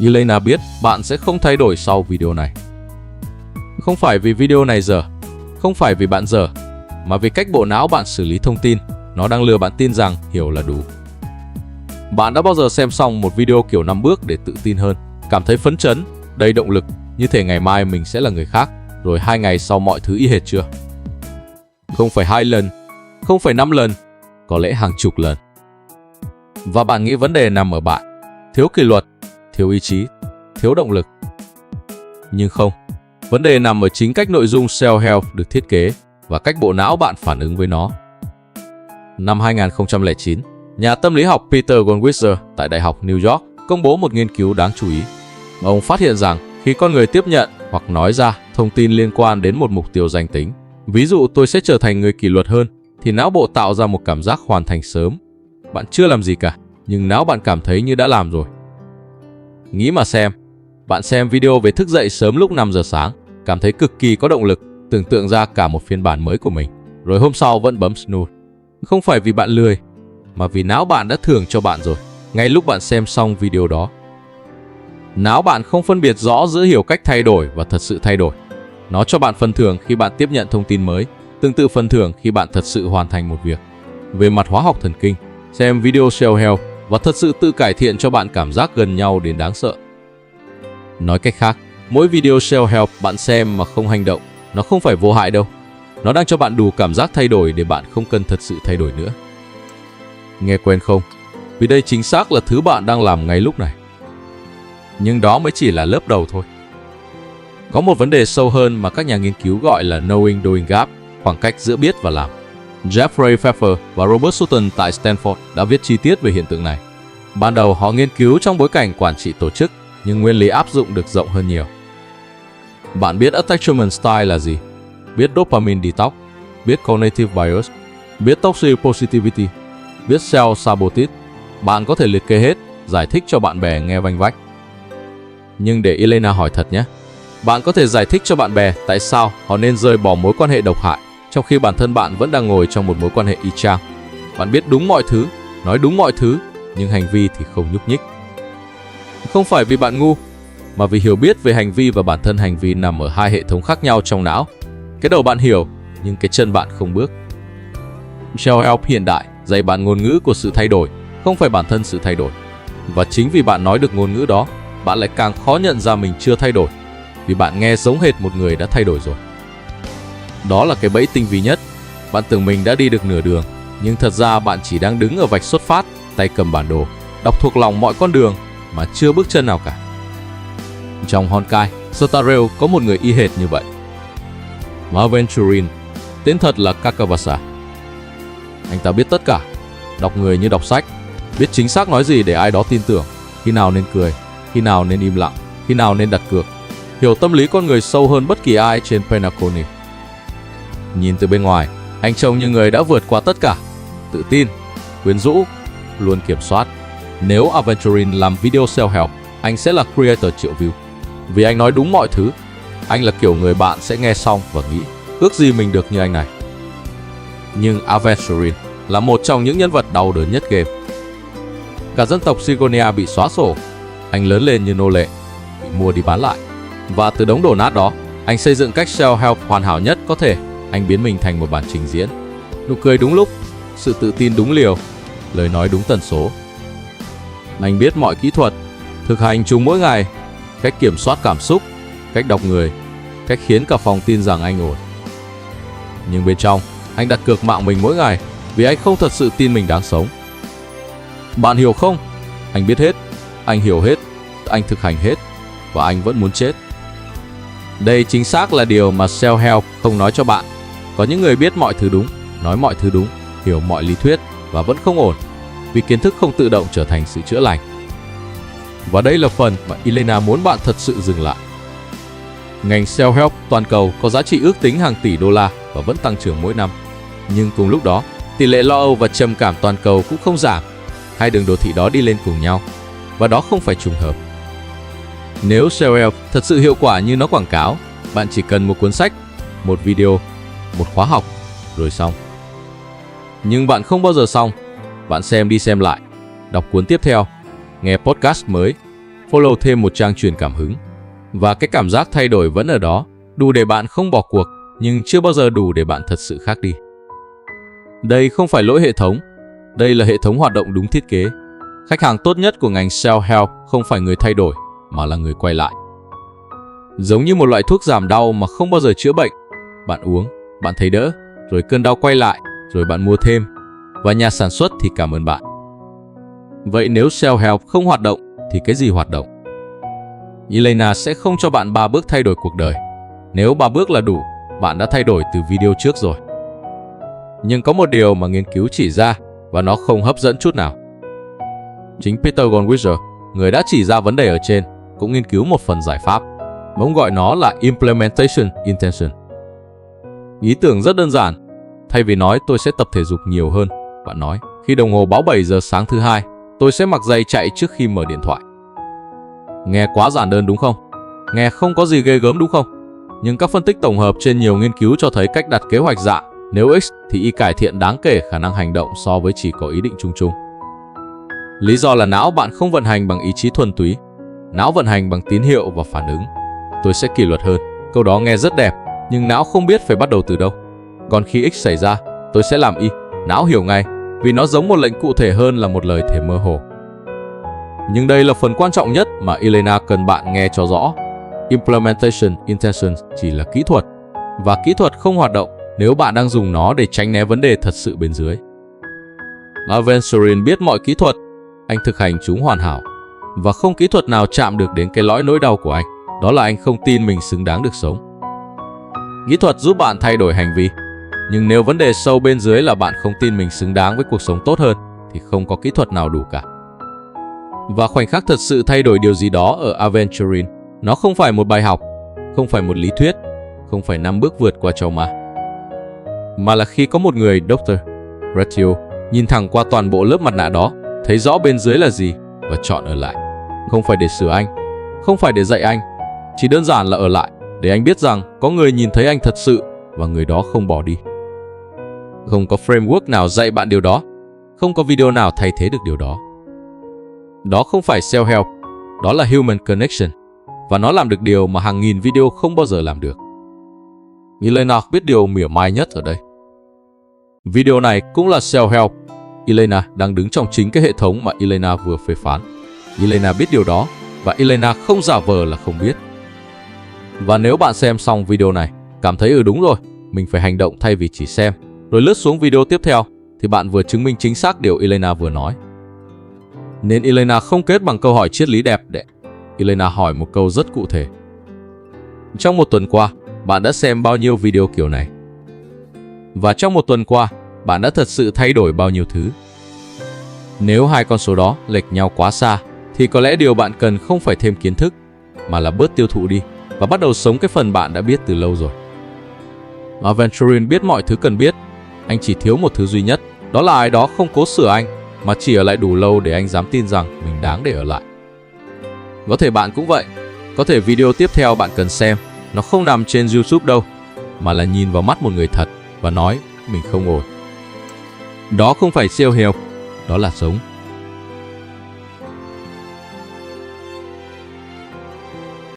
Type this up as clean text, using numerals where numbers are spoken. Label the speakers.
Speaker 1: Elena biết bạn sẽ không thay đổi sau video này. Không phải vì video này dở, không phải vì bạn dở, mà vì cách bộ não bạn xử lý thông tin, nó đang lừa bạn tin rằng hiểu là đủ. Bạn đã bao giờ xem xong một video kiểu 5 bước để tự tin hơn, cảm thấy phấn chấn, đầy động lực, như thể ngày mai mình sẽ là người khác, rồi 2 ngày sau mọi thứ y hệt chưa? Không phải 2 lần, không phải 5 lần, có lẽ hàng chục lần. Và bạn nghĩ vấn đề nằm ở bạn, thiếu kỷ luật, thiếu ý chí, thiếu động lực. Nhưng không, vấn đề nằm ở chính cách nội dung self-help được thiết kế và cách bộ não bạn phản ứng với nó. Năm 2009, nhà tâm lý học Peter Goldwasser tại Đại học New York công bố một nghiên cứu đáng chú ý. Ông phát hiện rằng khi con người tiếp nhận hoặc nói ra thông tin liên quan đến một mục tiêu danh tính, ví dụ tôi sẽ trở thành người kỷ luật hơn, thì não bộ tạo ra một cảm giác hoàn thành sớm. Bạn chưa làm gì cả, nhưng não bạn cảm thấy như đã làm rồi. Nghĩ mà xem, bạn xem video về thức dậy sớm lúc 5 giờ sáng, cảm thấy cực kỳ có động lực, tưởng tượng ra cả một phiên bản mới của mình, rồi hôm sau vẫn bấm snooze. Không phải vì bạn lười, mà vì não bạn đã thưởng cho bạn rồi, ngay lúc bạn xem xong video đó. Não bạn không phân biệt rõ giữa hiểu cách thay đổi và thật sự thay đổi. Nó cho bạn phần thưởng khi bạn tiếp nhận thông tin mới, tương tự phần thưởng khi bạn thật sự hoàn thành một việc. Về mặt hóa học thần kinh, xem video self-help và thật sự tự cải thiện cho bạn cảm giác gần nhau đến đáng sợ. Nói cách khác, mỗi video self-help bạn xem mà không hành động, nó không phải vô hại đâu. Nó đang cho bạn đủ cảm giác thay đổi để bạn không cần thật sự thay đổi nữa. Nghe quen không? Vì đây chính xác là thứ bạn đang làm ngay lúc này. Nhưng đó mới chỉ là lớp đầu thôi. Có một vấn đề sâu hơn mà các nhà nghiên cứu gọi là knowing-doing gap, khoảng cách giữa biết và làm. Jeffrey Pfeffer và Robert Sutton tại Stanford đã viết chi tiết về hiện tượng này. Ban đầu họ nghiên cứu trong bối cảnh quản trị tổ chức, nhưng nguyên lý áp dụng được rộng hơn nhiều. Bạn biết attachment style là gì? Biết dopamine detox, biết cognitive bias, biết toxic positivity, biết self-sabotage. Bạn có thể liệt kê hết, giải thích cho bạn bè nghe vanh vách. Nhưng để Elena hỏi thật nhé, bạn có thể giải thích cho bạn bè tại sao họ nên rời bỏ mối quan hệ độc hại, trong khi bản thân bạn vẫn đang ngồi trong một mối quan hệ y chang. Bạn biết đúng mọi thứ, nói đúng mọi thứ, nhưng hành vi thì không nhúc nhích. Không phải vì bạn ngu, mà vì hiểu biết về hành vi và bản thân hành vi nằm ở hai hệ thống khác nhau trong não. Cái đầu bạn hiểu, nhưng cái chân bạn không bước. Self-help hiện đại dạy bạn ngôn ngữ của sự thay đổi, không phải bản thân sự thay đổi. Và chính vì bạn nói được ngôn ngữ đó, bạn lại càng khó nhận ra mình chưa thay đổi, vì bạn nghe giống hệt một người đã thay đổi rồi. Đó là cái bẫy tinh vi nhất. Bạn tưởng mình đã đi được nửa đường, nhưng thật ra bạn chỉ đang đứng ở vạch xuất phát, tay cầm bản đồ, đọc thuộc lòng mọi con đường mà chưa bước chân nào cả. Trong Honkai, Star Rail có một người y hệt như vậy. Marvin Turin, tên thật là Kakavasa. Anh ta biết tất cả, đọc người như đọc sách, biết chính xác nói gì để ai đó tin tưởng, khi nào nên cười, khi nào nên im lặng, khi nào nên đặt cược, hiểu tâm lý con người sâu hơn bất kỳ ai trên Penacony. Nhìn từ bên ngoài, anh trông như người đã vượt qua tất cả, tự tin, quyến rũ, luôn kiểm soát. Nếu Aventurin làm video self-help, anh sẽ là creator triệu view. Vì anh nói đúng mọi thứ, anh là kiểu người bạn sẽ nghe xong và nghĩ, ước gì mình được như anh này. Nhưng Aventurin là một trong những nhân vật đau đớn nhất game. Cả dân tộc Sigonia bị xóa sổ, anh lớn lên như nô lệ, bị mua đi bán lại. Và từ đống đổ nát đó, anh xây dựng cách self-help hoàn hảo nhất có thể. Anh biến mình thành một bản trình diễn. Nụ cười đúng lúc, sự tự tin đúng liều, lời nói đúng tần số. Anh biết mọi kỹ thuật, thực hành chúng mỗi ngày, cách kiểm soát cảm xúc, cách đọc người, cách khiến cả phòng tin rằng anh ổn. Nhưng bên trong, anh đặt cược mạng mình mỗi ngày vì anh không thật sự tin mình đáng sống. Bạn hiểu không? Anh biết hết, anh hiểu hết, anh thực hành hết, và anh vẫn muốn chết. Đây chính xác là điều mà self-help không nói cho bạn. Có những người biết mọi thứ đúng, nói mọi thứ đúng, hiểu mọi lý thuyết và vẫn không ổn, vì kiến thức không tự động trở thành sự chữa lành. Và đây là phần mà Elena muốn bạn thật sự dừng lại. Ngành self-help toàn cầu có giá trị ước tính hàng tỷ đô la và vẫn tăng trưởng mỗi năm. Nhưng cùng lúc đó, tỷ lệ lo âu và trầm cảm toàn cầu cũng không giảm. Hai đường đồ thị đó đi lên cùng nhau, và đó không phải trùng hợp. Nếu self-help thật sự hiệu quả như nó quảng cáo, bạn chỉ cần một cuốn sách, một video, một khóa học, rồi xong. Nhưng bạn không bao giờ xong. Bạn xem đi xem lại, đọc cuốn tiếp theo, nghe podcast mới, follow thêm một trang truyền cảm hứng. Và cái cảm giác thay đổi vẫn ở đó, đủ để bạn không bỏ cuộc, nhưng chưa bao giờ đủ để bạn thật sự khác đi. Đây không phải lỗi hệ thống, đây là hệ thống hoạt động đúng thiết kế. Khách hàng tốt nhất của ngành self-help không phải người thay đổi, mà là người quay lại. Giống như một loại thuốc giảm đau mà không bao giờ chữa bệnh. Bạn uống, bạn thấy đỡ, rồi cơn đau quay lại, rồi bạn mua thêm, và nhà sản xuất thì cảm ơn bạn. Vậy nếu self-help không hoạt động, thì cái gì hoạt động? Elena sẽ không cho bạn 3 bước thay đổi cuộc đời. Nếu 3 bước là đủ, bạn đã thay đổi từ video trước rồi. Nhưng có một điều mà nghiên cứu chỉ ra, và nó không hấp dẫn chút nào. Chính Peter Goldwasser, người đã chỉ ra vấn đề ở trên, cũng nghiên cứu một phần giải pháp. Ông gọi nó là Implementation Intention. Ý tưởng rất đơn giản. Thay vì nói tôi sẽ tập thể dục nhiều hơn, bạn nói khi đồng hồ báo 7 giờ sáng thứ Hai, tôi sẽ mặc giày chạy trước khi mở điện thoại. Nghe quá giản đơn đúng không? Nghe không có gì ghê gớm đúng không? Nhưng các phân tích tổng hợp trên nhiều nghiên cứu cho thấy cách đặt kế hoạch dạ, nếu X thì Y cải thiện đáng kể khả năng hành động so với chỉ có ý định chung chung. Lý do là não bạn không vận hành bằng ý chí thuần túy. Não vận hành bằng tín hiệu và phản ứng. Tôi sẽ kỷ luật hơn. Câu đó nghe rất đẹp, nhưng não không biết phải bắt đầu từ đâu. Còn khi X xảy ra, tôi sẽ làm Y. Não hiểu ngay, vì nó giống một lệnh cụ thể hơn là một lời thề mơ hồ. Nhưng đây là phần quan trọng nhất mà Elena cần bạn nghe cho rõ. Implementation Intention chỉ là kỹ thuật, và kỹ thuật không hoạt động nếu bạn đang dùng nó để tránh né vấn đề thật sự bên dưới. Aventurin biết mọi kỹ thuật, anh thực hành chúng hoàn hảo, và không kỹ thuật nào chạm được đến cái lõi nỗi đau của anh, đó là anh không tin mình xứng đáng được sống. Kỹ thuật giúp bạn thay đổi hành vi, nhưng nếu vấn đề sâu bên dưới là bạn không tin mình xứng đáng với cuộc sống tốt hơn, thì không có kỹ thuật nào đủ cả. Và khoảnh khắc thật sự thay đổi điều gì đó ở Aventurin, nó không phải một bài học, không phải một lý thuyết, không phải 5 bước vượt qua trauma, mà là khi có một người, Dr. Ratio, nhìn thẳng qua toàn bộ lớp mặt nạ đó, thấy rõ bên dưới là gì và chọn ở lại. Không phải để sửa anh, không phải để dạy anh, chỉ đơn giản là ở lại để anh biết rằng có người nhìn thấy anh thật sự và người đó không bỏ đi. Không có framework nào dạy bạn điều đó, không có video nào thay thế được điều đó. Đó không phải self-help, đó là human connection, và nó làm được điều mà hàng nghìn video không bao giờ làm được. Elena biết điều mỉa mai nhất ở đây. Video này cũng là self-help. Elena đang đứng trong chính cái hệ thống mà Elena vừa phê phán. Elena biết điều đó, và Elena không giả vờ là không biết. Và nếu bạn xem xong video này, cảm thấy đúng rồi, mình phải hành động thay vì chỉ xem, rồi lướt xuống video tiếp theo, thì bạn vừa chứng minh chính xác điều Elena vừa nói. Nên Elena không kết bằng câu hỏi triết lý đẹp đẽ. Elena hỏi một câu rất cụ thể. Trong một tuần qua, bạn đã xem bao nhiêu video kiểu này? Và trong một tuần qua, bạn đã thật sự thay đổi bao nhiêu thứ? Nếu hai con số đó lệch nhau quá xa, thì có lẽ điều bạn cần không phải thêm kiến thức, mà là bớt tiêu thụ đi và bắt đầu sống cái phần bạn đã biết từ lâu rồi. Aventurin biết mọi thứ cần biết. Anh chỉ thiếu một thứ duy nhất, đó là ai đó không cố sửa anh, mà chỉ ở lại đủ lâu để anh dám tin rằng mình đáng để ở lại. Có thể bạn cũng vậy. Có thể video tiếp theo bạn cần xem, nó không nằm trên YouTube đâu, mà là nhìn vào mắt một người thật và nói mình không ổn. Đó không phải self-help, đó là sống.